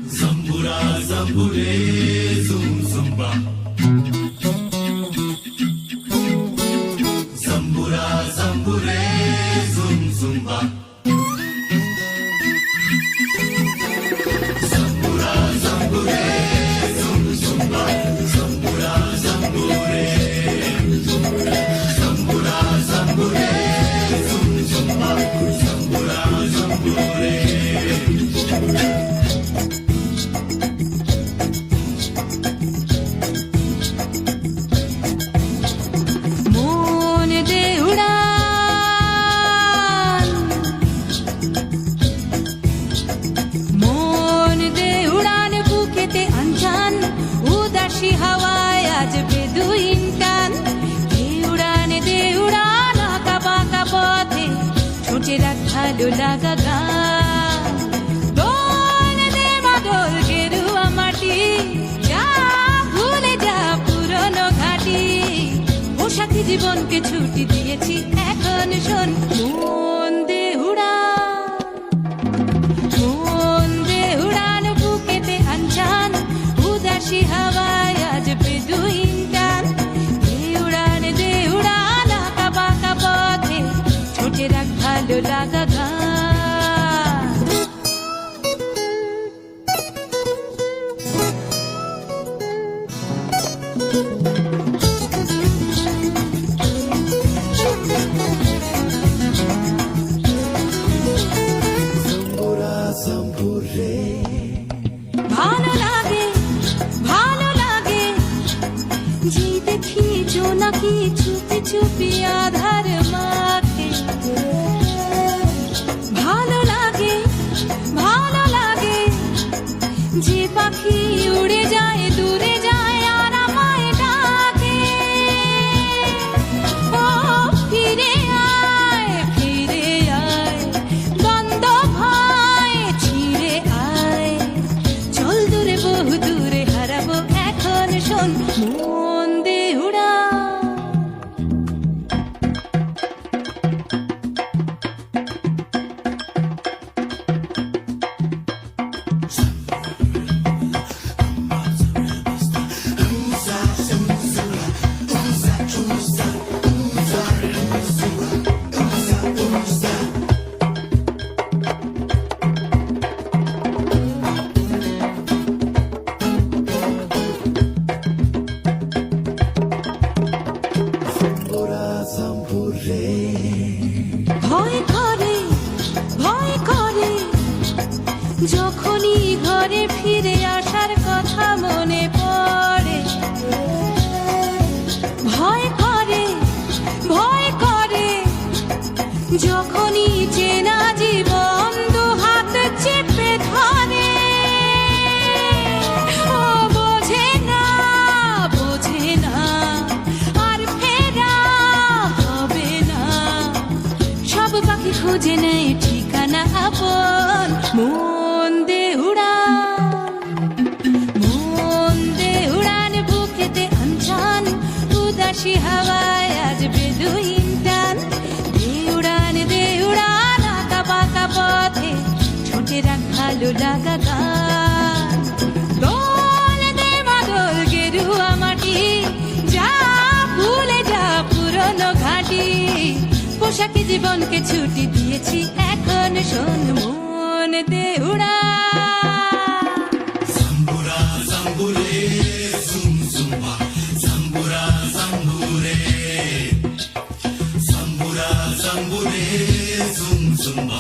Zambura, zambure, zum zumba. Zambura, zambure, zum zumba. Zambura, zambure, zum zumba. Zambura, zambure. Zambura, zambure, zum zumba. Zambura, zambure. হাওয়ায় আজ বেদুইন টান দে উড়ান আঁকা বাঁকা পথে ছুটে রাখ ভালো লাগা গান দোল দে মাদল গেরুয়া মাটি যা ভুলে যা পুরনো ঘাটি পোশাকি জীবনকে ছুটি দিয়েছি এখন শোন মন দে উড়ান বুকেতে আনচান উদাসী হাওয়ায় আজ বেদুইন টান দে উড়ান আঁকা বাঁকা পথে ছোটে রাখ ভালো লাগা গান ভালো লাগে যে দেখি জোনাকি চুপি চুপি আধার মাঠে ভালো লাগে যে পাখি উড়ে যায় দূরে যায় আর আমায় ডাকে ও ফিরে আয় দ্বন্দ্ব ভয় ছিঁড়ে আয় চল দূরে বহু দূরে হারাবো এখন শোন মন দে ভয় করে যখনই ঘরে ফিরে আসার কথা মনে পড়ে ভয় করে যখনই চেনা জীবন দু হাত চেপে ধরে ও বোঝে না আর ফেরা হবে না সব পাখি খুঁজে নেয় ঠিকানা আপন মন দে উড়ান বুকেতে আনচান উদাসী হাওয়ায় আজ বেদুইন টান দে উড়ান আঁকা বাঁকা পথে ছুটে রাখ ভালো লাগা গান দোল দে মাদল গেরুয়া মাটি যা ভুলে যা পুরনো ঘাটি পোশাকি জীবনকে ছুটি দিয়েছি এখন শোন মন দে Zambura, zambure, zum zumba. Zambura, zambure. Zambura, zambure, zum zumba.